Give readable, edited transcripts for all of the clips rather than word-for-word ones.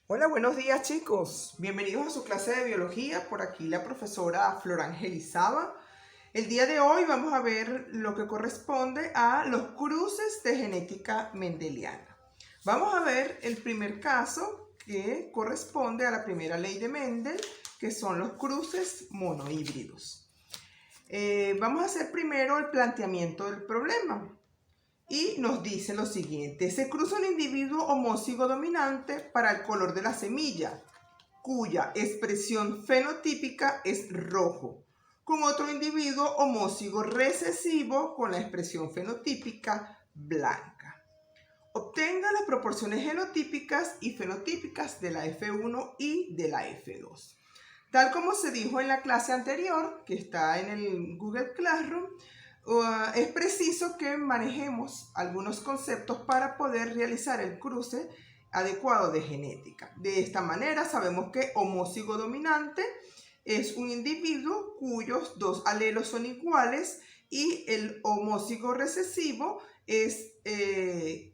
Hola, buenos días chicos. Bienvenidos a su clase de biología. Por aquí la profesora Florangel Izaba. El día de hoy vamos a ver lo que corresponde a los cruces de genética mendeliana. Vamos a ver el primer caso que corresponde a la primera ley de Mendel, que son los cruces monohíbridos. Vamos a hacer primero el planteamiento del problema. Y nos dice lo siguiente: se cruza un individuo homózigo dominante para el color de la semilla, cuya expresión fenotípica es rojo, con otro individuo homózigo recesivo con la expresión fenotípica blanca. Obtenga las proporciones genotípicas y fenotípicas de la F1 y de la F2. Tal como se dijo en la clase anterior, que está en el Google Classroom, es preciso que manejemos algunos conceptos para poder realizar el cruce adecuado de genética. De esta manera sabemos que homózigo dominante es un individuo cuyos dos alelos son iguales y el homózigo recesivo es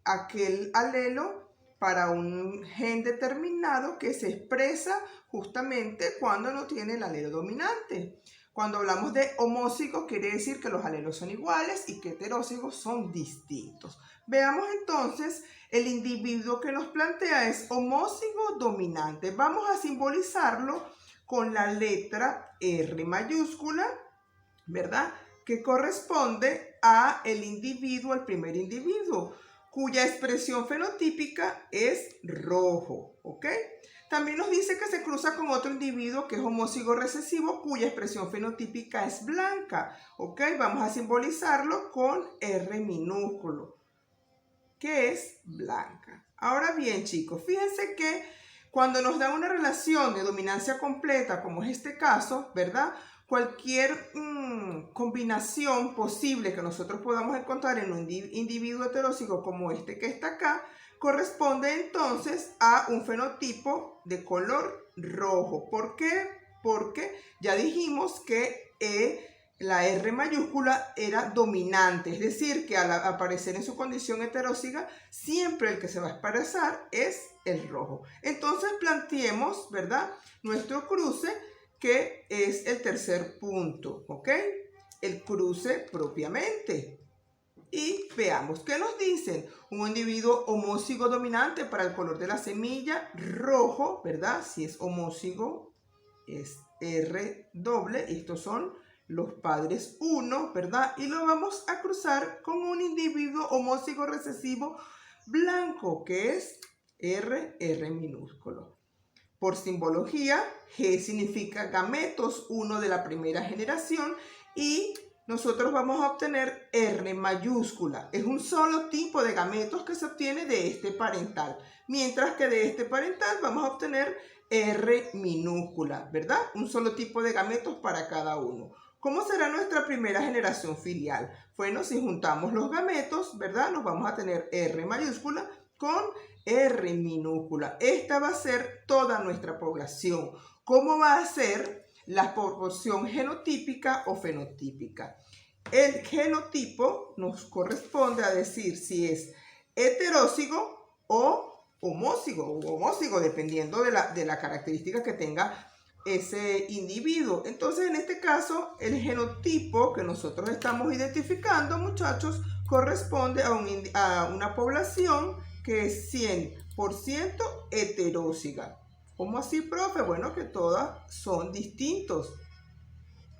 aquel alelo para un gen determinado que se expresa justamente cuando no tiene el alelo dominante. Cuando hablamos de homózigos, quiere decir que los alelos son iguales y que heterózigos son distintos. Veamos entonces, el individuo que nos plantea es homózigo dominante. Vamos a simbolizarlo con la letra R mayúscula, ¿verdad? Que corresponde a el individuo, el primer individuo, cuya expresión fenotípica es rojo, ¿ok? También nos dice que se cruza con otro individuo que es homózigo recesivo, cuya expresión fenotípica es blanca, ¿ok? Vamos a simbolizarlo con R minúsculo, que es blanca. Ahora bien, chicos, fíjense que cuando nos da una relación de dominancia completa, como es este caso, ¿verdad? Cualquier combinación posible que nosotros podamos encontrar en un individuo heterózigo como este que está acá, corresponde entonces a un fenotipo de color rojo. ¿Por qué? Porque ya dijimos que la R mayúscula era dominante, es decir, que al aparecer en su condición heteróziga, siempre el que se va a expresar es el rojo. Entonces planteemos, ¿verdad?, nuestro cruce, que es el tercer punto, ¿ok? El cruce propiamente. Y veamos qué nos dicen. Un individuo homózigo dominante para el color de la semilla, rojo, ¿verdad? Si es homózigo, es R doble. Estos son los padres 1, ¿verdad? Y lo vamos a cruzar con un individuo homózigo recesivo blanco, que es R minúsculo. Por simbología, G significa gametos 1 de la primera generación y nosotros vamos a obtener R mayúscula. Es un solo tipo de gametos que se obtiene de este parental, mientras que de este parental vamos a obtener R minúscula, ¿verdad? Un solo tipo de gametos para cada uno. ¿Cómo será nuestra primera generación filial? Bueno, si juntamos los gametos, ¿verdad?, nos vamos a tener R mayúscula con R minúscula. Esta va a ser toda nuestra población. ¿Cómo va a ser la proporción genotípica o fenotípica? El genotipo nos corresponde a decir si es heterózigo o homózigo, dependiendo de la característica que tenga ese individuo. Entonces, en este caso, el genotipo que nosotros estamos identificando, muchachos, corresponde a una población que es 100% heteróziga. ¿Cómo así, profe? Bueno, que todas son distintos,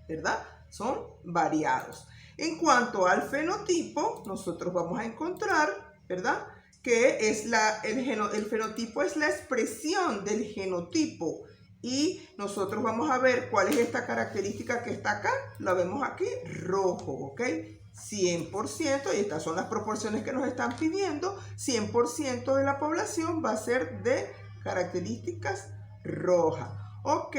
¿verdad? Son variados. En cuanto al fenotipo, nosotros vamos a encontrar, ¿verdad?, que es el fenotipo es la expresión del genotipo. Y nosotros vamos a ver cuál es esta característica que está acá. La vemos aquí, rojo, ¿ok? 100%, y estas son las proporciones que nos están pidiendo. 100% de la población va a ser de características rojas. Ok,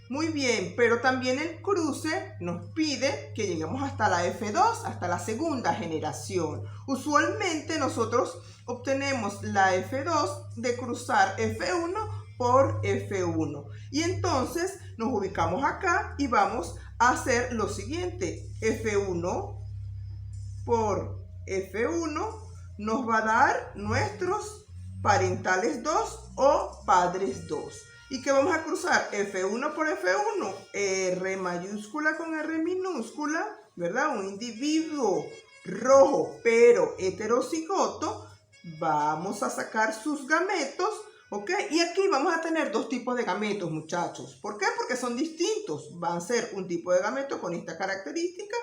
muy bien, pero también el cruce nos pide que lleguemos hasta la F2, hasta la segunda generación. Usualmente nosotros obtenemos la F2 de cruzar F1 por F1. Y entonces nos ubicamos acá y vamos a hacer lo siguiente. F1 por F1 nos va a dar nuestros parentales 2 o padres 2. ¿Y qué vamos a cruzar? F1 por F1, R mayúscula con R minúscula, ¿verdad? Un individuo rojo pero heterocigoto. Vamos a sacar sus gametos, ¿ok? Y aquí vamos a tener dos tipos de gametos, muchachos. ¿Por qué? Porque son distintos. Van a ser un tipo de gameto con esta característica.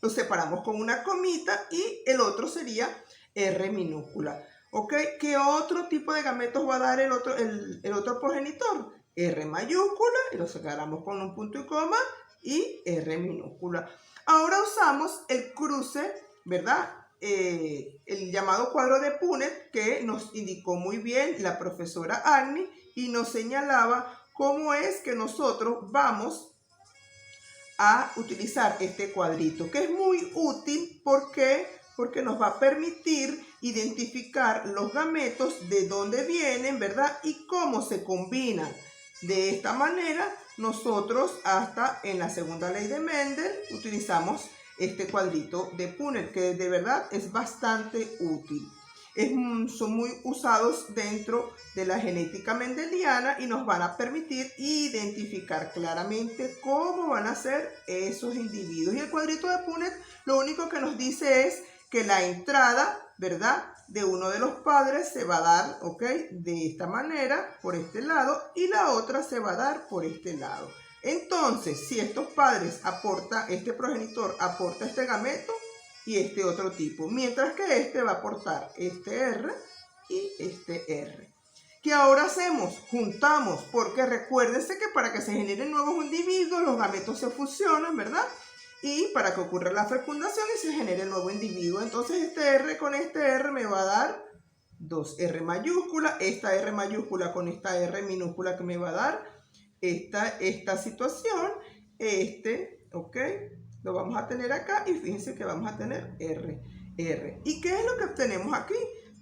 Lo separamos con una comita y el otro sería R minúscula. ¿Ok? ¿Qué otro tipo de gametos va a dar el otro progenitor? R mayúscula, y lo separamos con un punto y coma, y R minúscula. Ahora usamos el cruce, ¿verdad? El llamado cuadro de Punnett, que nos indicó muy bien la profesora Agni y nos señalaba cómo es que nosotros vamos a utilizar este cuadrito, que es muy útil porque nos va a permitir identificar los gametos, de dónde vienen, ¿verdad? Y cómo se combinan. De esta manera, nosotros hasta en la segunda ley de Mendel utilizamos este cuadrito de Punnett, que de verdad es bastante útil. Son muy usados dentro de la genética mendeliana y nos van a permitir identificar claramente cómo van a ser esos individuos. Y el cuadrito de Punnett lo único que nos dice es que la entrada, ¿verdad?, de uno de los padres se va a dar, ¿ok?, de esta manera, por este lado, y la otra se va a dar por este lado. Entonces, si estos padres aportan, este progenitor aporta este gameto y este otro tipo, mientras que este va a aportar este R y este R. ¿Qué ahora hacemos? Juntamos, porque recuérdense que para que se generen nuevos individuos, los gametos se fusionan, ¿verdad?, y para que ocurra la fecundación y se genere el nuevo individuo. Entonces este R con este R me va a dar 2R mayúscula, esta R mayúscula con esta R minúscula que me va a dar esta situación, ¿ok? Lo vamos a tener acá y fíjense que vamos a tener R. ¿Y qué es lo que obtenemos aquí?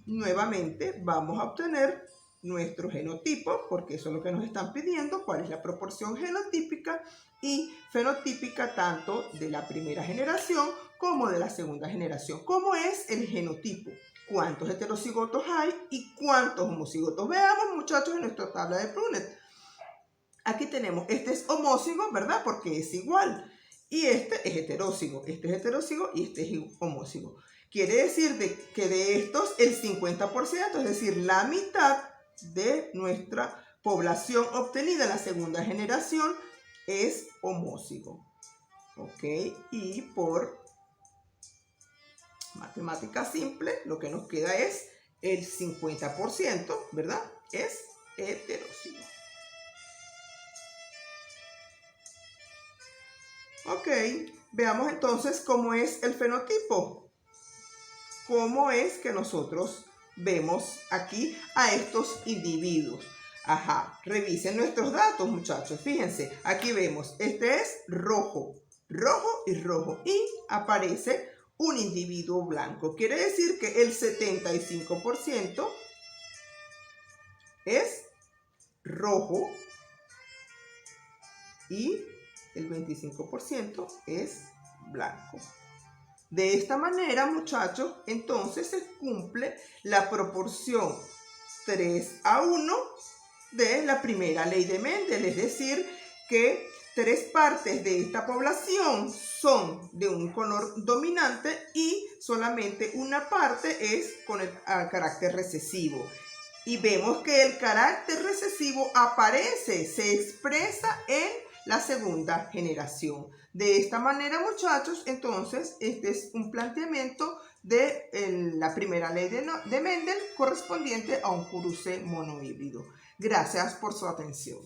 Nuevamente vamos a obtener nuestro genotipo, porque eso es lo que nos están pidiendo, cuál es la proporción genotípica y fenotípica tanto de la primera generación como de la segunda generación. ¿Cómo es el genotipo? ¿Cuántos heterocigotos hay y cuántos homocigotos? Veamos, muchachos, en nuestra tabla de Punnett. Aquí tenemos, este es homócigo, ¿verdad? Porque es igual. Y este es heterócigo. Este es heterócigo y este es homócigo. Quiere decir que de estos el 50%, es decir, la mitad de nuestra población obtenida en la segunda generación es homócigo. ¿Ok? Y por matemática simple, lo que nos queda es el 50%, ¿verdad? Es heterócigo. Ok, veamos entonces cómo es el fenotipo. ¿Cómo es que nosotros vemos aquí a estos individuos? Ajá, revisen nuestros datos, muchachos. Fíjense, aquí vemos, este es rojo, rojo y rojo. Y aparece un individuo blanco. Quiere decir que el 75% es rojo y el 25% es blanco. De esta manera, muchachos, entonces se cumple la proporción 3:1 de la primera ley de Mendel, es decir, que 3 partes de esta población son de un color dominante y solamente una parte es con el carácter recesivo. Y vemos que el carácter recesivo aparece, se expresa en la segunda generación. De esta manera, muchachos, entonces, este es un planteamiento de la primera ley de Mendel correspondiente a un cruce monohíbrido. Gracias por su atención.